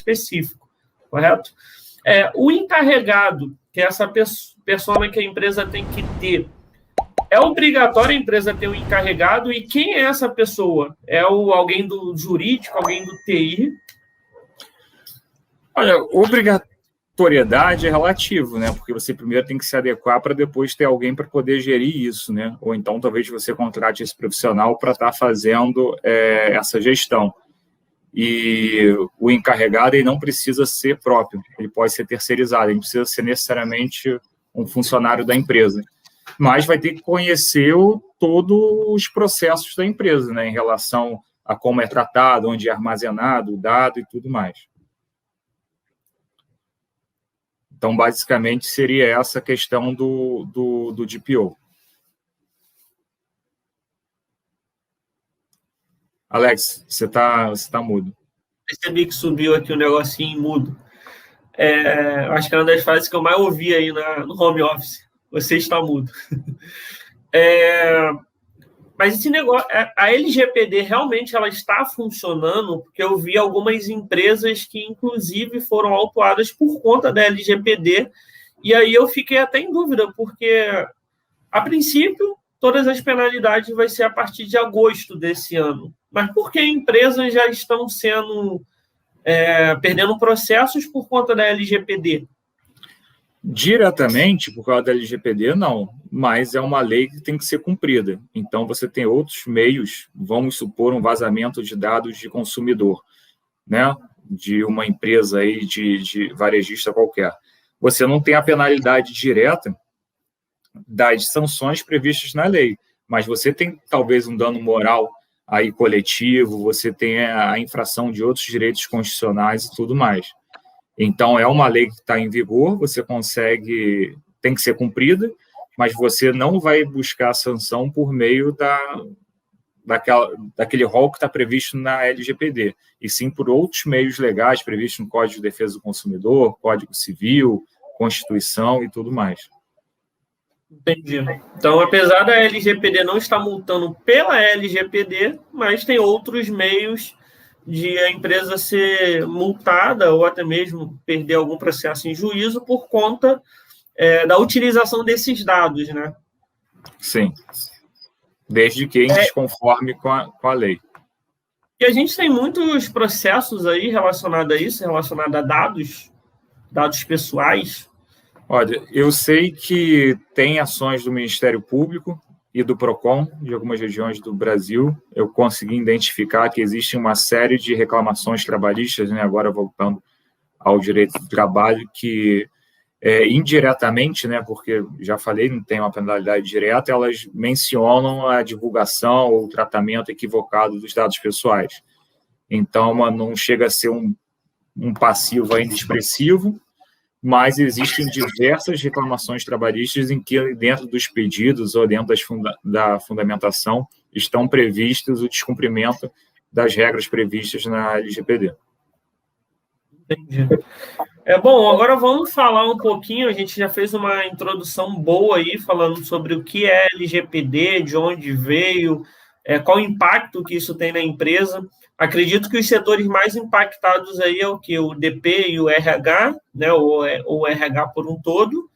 específico, correto? O encarregado, que é essa pessoa que a empresa tem que ter, é obrigatório a empresa ter um encarregado, e quem é essa pessoa? É alguém do jurídico, alguém do TI? Olha, obrigatoriedade é relativo, né? Porque você primeiro tem que se adequar para depois ter alguém para poder gerir isso, né? Ou então talvez você contrate esse profissional para estar fazendo essa gestão. E o encarregado ele não precisa ser próprio, ele pode ser terceirizado, ele não precisa ser necessariamente um funcionário da empresa, mas vai ter que conhecer todos os processos da empresa, né, em relação a como é tratado, onde é armazenado o dado e tudo mais. Então, basicamente, seria essa questão do DPO. Alex, você tá mudo. Percebi que subiu aqui um negocinho mudo. Acho que é uma das frases que eu mais ouvi aí no home office. Você está mudo. Mas esse negócio, a LGPD realmente ela está funcionando, porque eu vi algumas empresas que, inclusive, foram autuadas por conta da LGPD, e aí eu fiquei até em dúvida, porque, a princípio, todas as penalidades vai ser a partir de agosto desse ano. Mas por que empresas já estão perdendo processos por conta da LGPD? Diretamente, por causa da LGPD, não, mas é uma lei que tem que ser cumprida. Então, você tem outros meios, vamos supor, um vazamento de dados de consumidor, né, de uma empresa aí de varejista qualquer. Você não tem a penalidade direta das sanções previstas na lei, mas você tem talvez um dano moral aí coletivo, você tem a infração de outros direitos constitucionais e tudo mais. Então, é uma lei que está em vigor, você consegue, tem que ser cumprida, mas você não vai buscar a sanção por meio daquele rol que está previsto na LGPD, e sim por outros meios legais previstos no Código de Defesa do Consumidor, Código Civil, Constituição e tudo mais. Entendi. Então, apesar da LGPD não estar multando pela LGPD, mas tem outros meios de a empresa ser multada ou até mesmo perder algum processo em juízo por conta da utilização desses dados, né? Sim. Desde que em desconforme com a lei. E a gente tem muitos processos aí relacionados a isso, relacionados a dados pessoais. Olha, eu sei que tem ações do Ministério Público e do PROCON, de algumas regiões do Brasil. Eu consegui identificar que existe uma série de reclamações trabalhistas, né, agora voltando ao direito do trabalho, que indiretamente, né, porque já falei, não tem uma penalidade direta, elas mencionam a divulgação ou o tratamento equivocado dos dados pessoais. Então, não chega a ser um passivo ainda expressivo, mas existem diversas reclamações trabalhistas em que, dentro dos pedidos ou dentro da fundamentação, estão previstos o descumprimento das regras previstas na LGPD. Entendi. Bom, agora vamos falar um pouquinho, a gente já fez uma introdução boa aí, falando sobre o que é LGPD, de onde veio, qual o impacto que isso tem na empresa. Acredito que os setores mais impactados aí é o que? O DP e o RH, né? O RH por um todo.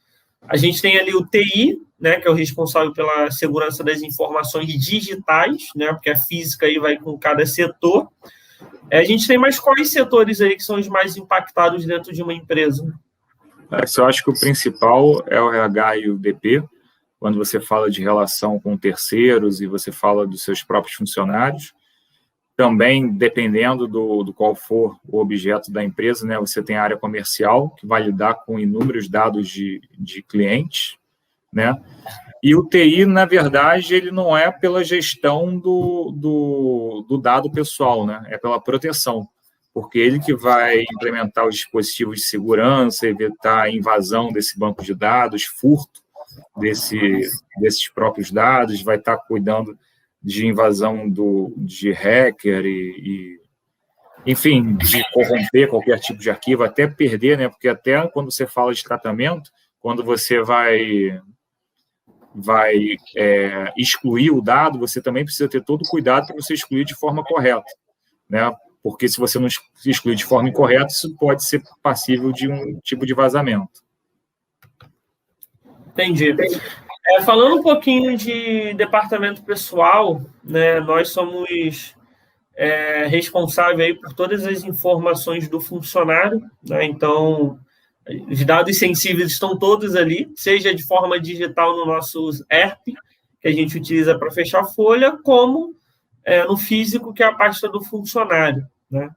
A gente tem ali o TI, né? Que é o responsável pela segurança das informações digitais, né? Porque a física aí vai com cada setor. A gente tem mais quais setores aí que são os mais impactados dentro de uma empresa? Eu acho que o principal é o RH e o DP, quando você fala de relação com terceiros e você fala dos seus próprios funcionários. Também, dependendo do qual for o objeto da empresa, né, você tem a área comercial, que vai lidar com inúmeros dados de clientes, né? E o TI, na verdade, ele não é pela gestão do dado pessoal, né? É pela proteção, porque ele que vai implementar os dispositivos de segurança, evitar a invasão desse banco de dados, furto desses próprios dados, vai estar cuidando de invasão de hacker enfim, de corromper qualquer tipo de arquivo, até perder, né? Porque até quando você fala de tratamento, quando você vai excluir o dado, você também precisa ter todo o cuidado para você excluir de forma correta, né? porque se você não excluir de forma incorreta, isso pode ser passível de um tipo de vazamento. Entendi. Falando um pouquinho de departamento pessoal, né, nós somos responsáveis aí por todas as informações do funcionário, né, então os dados sensíveis estão todos ali, seja de forma digital no nosso ERP, que a gente utiliza para fechar folha, como no físico, que é a pasta do funcionário, né?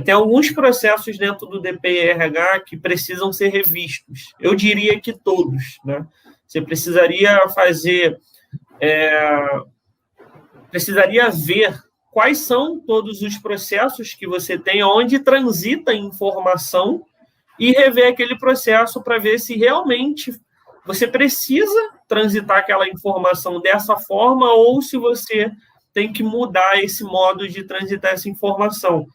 Tem alguns processos dentro do DPRH que precisam ser revistos. Eu diria que todos, né? Você precisaria ver quais são todos os processos que você tem, onde transita a informação, e rever aquele processo para ver se realmente você precisa transitar aquela informação dessa forma ou se você tem que mudar esse modo de transitar essa informação.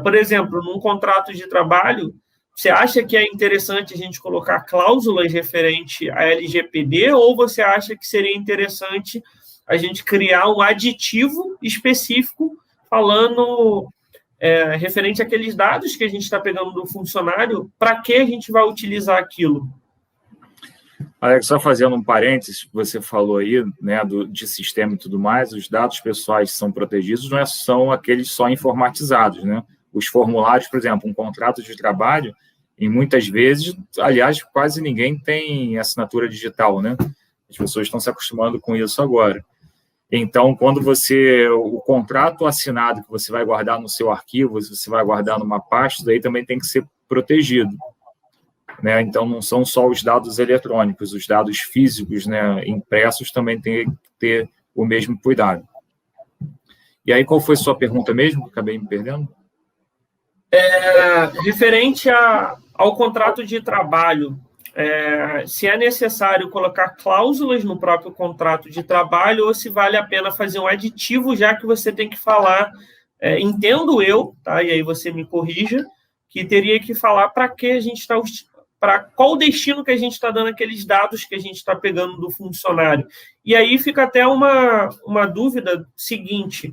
Por exemplo, num contrato de trabalho, você acha que é interessante a gente colocar cláusulas referente à LGPD ou você acha que seria interessante a gente criar um aditivo específico falando referente àqueles dados que a gente está pegando do funcionário, para que a gente vai utilizar aquilo? Alex, só fazendo um parênteses, você falou aí, né, de sistema e tudo mais, os dados pessoais são protegidos, não são aqueles só informatizados, né? Os formulários, por exemplo, um contrato de trabalho, e muitas vezes, aliás, quase ninguém tem assinatura digital, né? As pessoas estão se acostumando com isso agora. Então, quando o contrato assinado que você vai guardar no seu arquivo, você vai guardar numa pasta, daí também tem que ser protegido, né? Então, não são só os dados eletrônicos, os dados físicos, né, impressos também tem que ter o mesmo cuidado. E aí, qual foi a sua pergunta mesmo? Acabei me perdendo. Referente ao contrato de trabalho, se é necessário colocar cláusulas no próprio contrato de trabalho ou se vale a pena fazer um aditivo, já que você tem que falar, entendo eu, tá? E aí você me corrija, que teria que falar para que a gente está, para qual destino que a gente está dando aqueles dados que a gente está pegando do funcionário. E aí fica até uma dúvida seguinte: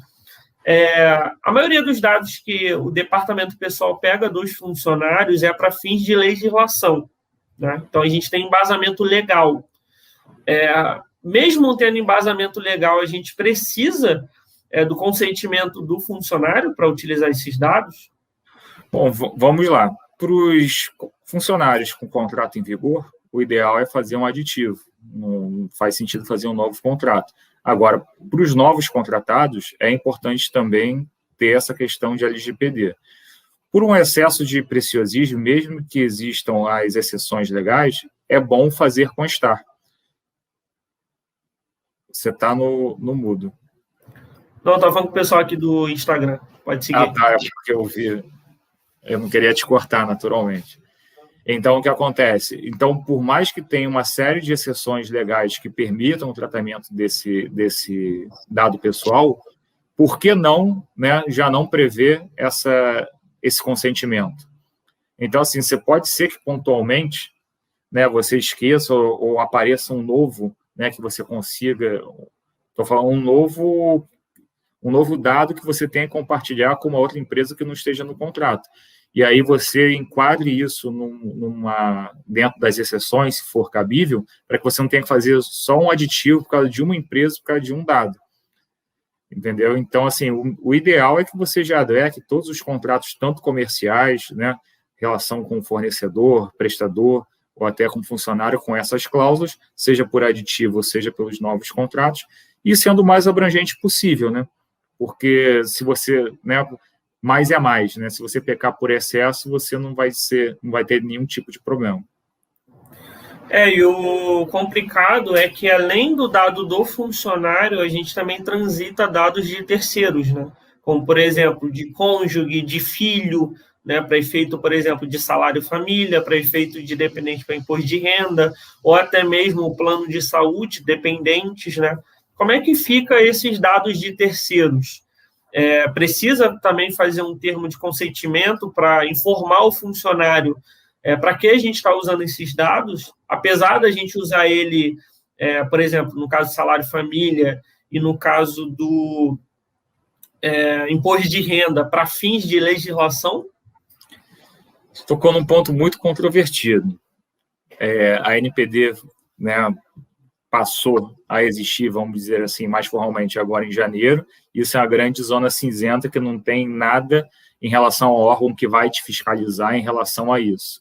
a maioria dos dados que o departamento pessoal pega dos funcionários é para fins de legislação, né? Então, a gente tem embasamento legal. Mesmo tendo embasamento legal, a gente precisa do consentimento do funcionário para utilizar esses dados? Bom, vamos lá. Para os funcionários com contrato em vigor, o ideal é fazer um aditivo. Não faz sentido fazer um novo contrato. Agora, para os novos contratados, é importante também ter essa questão de LGPD. Por um excesso de preciosismo, mesmo que existam as exceções legais, é bom fazer constar. Você está no mudo. Não, estava falando com o pessoal aqui do Instagram. Pode seguir. Ah, tá, é porque eu vi. Eu não queria te cortar, naturalmente. Então, o que acontece? Então, por mais que tenha uma série de exceções legais que permitam o tratamento desse dado pessoal, por que não, né, já não prever esse consentimento? Então, assim, você pode ser que pontualmente, né, você esqueça ou apareça um novo, né, que você consiga, estou falando um novo dado que você tenha que compartilhar com uma outra empresa que não esteja no contrato. E aí você enquadre isso dentro das exceções, se for cabível, para que você não tenha que fazer só um aditivo por causa de uma empresa, por causa de um dado. Entendeu? Então, assim, o ideal é que você já adeque todos os contratos, tanto comerciais, né, relação com o fornecedor, prestador, ou até com funcionário, com essas cláusulas, seja por aditivo, ou seja pelos novos contratos, e sendo o mais abrangente possível, né? Porque se você, né, mais é mais, né? Se você pecar por excesso, você não vai ter nenhum tipo de problema. E o complicado é que, além do dado do funcionário, a gente também transita dados de terceiros, né? Como, por exemplo, de cônjuge, de filho, né? Para efeito, por exemplo, de salário família, para efeito de dependente para imposto de renda, ou até mesmo o plano de saúde, dependentes, né? Como é que fica esses dados de terceiros? Precisa também fazer um termo de consentimento para informar o funcionário para que a gente está usando esses dados, apesar da gente usar ele, por exemplo, no caso do salário família e no caso imposto de renda para fins de legislação? Tocou num ponto muito controvertido. A NPD, né, passou a existir, vamos dizer assim, mais formalmente agora em janeiro. Isso é uma grande zona cinzenta que não tem nada em relação ao órgão que vai te fiscalizar em relação a isso.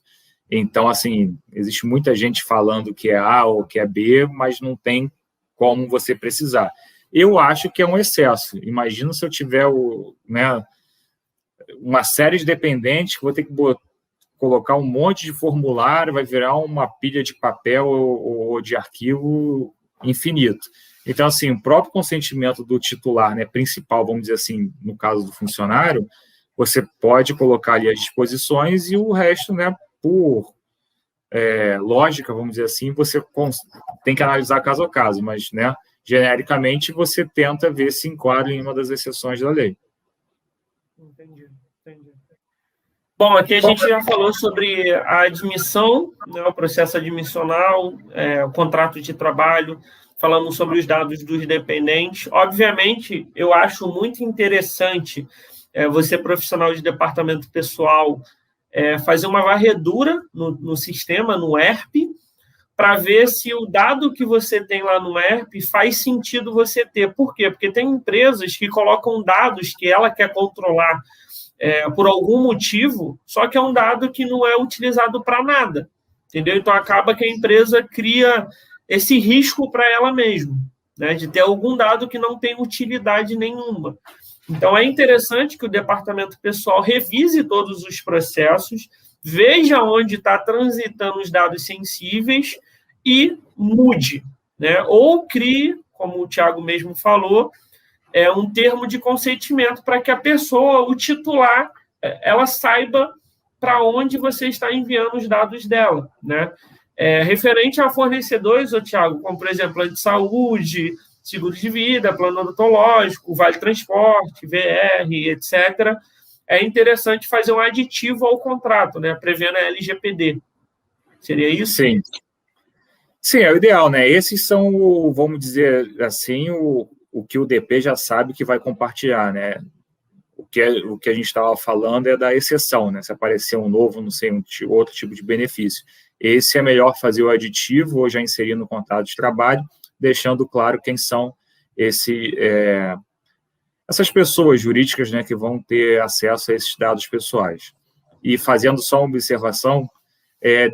Então, assim, existe muita gente falando que é A ou que é B, mas não tem como você precisar. Eu acho que é um excesso. Imagina se eu tiver uma série de dependentes que vou ter que colocar um monte de formulário, vai virar uma pilha de papel ou de arquivo infinito. Então, assim, o próprio consentimento do titular, né, principal, vamos dizer assim, no caso do funcionário, você pode colocar ali as disposições e o resto, né, por lógica, vamos dizer assim, você tem que analisar caso a caso, mas, né, genericamente, você tenta ver se enquadra em uma das exceções da lei. Entendi. Bom, aqui a gente já falou sobre a admissão, né, o processo admissional, o contrato de trabalho, falamos sobre os dados dos dependentes. Obviamente, eu acho muito interessante você, profissional de departamento pessoal, fazer uma varredura no sistema, no ERP, para ver se o dado que você tem lá no ERP faz sentido você ter. Por quê? Porque tem empresas que colocam dados que ela quer controlar por algum motivo, só que é um dado que não é utilizado para nada, entendeu? Então, acaba que a empresa cria esse risco para ela mesma, né, de ter algum dado que não tem utilidade nenhuma. Então, é interessante que o departamento pessoal revise todos os processos, veja onde está transitando os dados sensíveis e mude, né? Ou crie, como o Thiago mesmo falou, um termo de consentimento para que a pessoa, o titular, ela saiba para onde você está enviando os dados dela, né? Referente a fornecedores, Thiago, como, por exemplo, plano de saúde, seguro de vida, plano odontológico, vale transporte, VR, etc., é interessante fazer um aditivo ao contrato, né? Prevendo a LGPD. Seria isso? Sim. Sim, é o ideal, né? Esses são, vamos dizer assim, o que o DP já sabe que vai compartilhar, né? O que a gente estava falando é da exceção, né? Se aparecer um novo, não sei, outro tipo de benefício. Esse é melhor fazer o aditivo ou já inserir no contrato de trabalho, deixando claro quem são essas pessoas jurídicas, né, que vão ter acesso a esses dados pessoais. E fazendo só uma observação,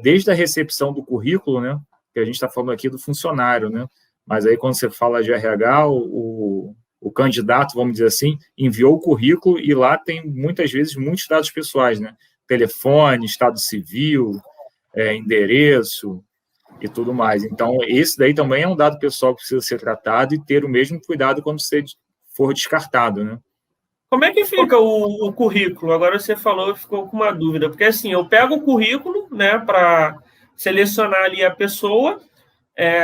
desde a recepção do currículo, né, que a gente está falando aqui do funcionário, né, mas aí quando você fala de RH, o candidato, vamos dizer assim, enviou o currículo e lá tem muitas vezes muitos dados pessoais, né, telefone, estado civil, endereço e tudo mais. Então, esse daí também é um dado pessoal que precisa ser tratado e ter o mesmo cuidado quando você for descartado, né? Como é que fica o currículo? Agora você falou, ficou com uma dúvida, porque assim, eu pego o currículo, né, para selecionar ali a pessoa,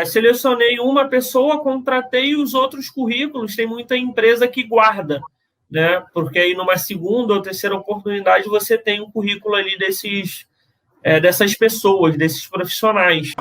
selecionei uma pessoa, contratei os outros currículos, tem muita empresa que guarda, né, porque aí numa segunda ou terceira oportunidade você tem um currículo ali dessas pessoas, desses profissionais.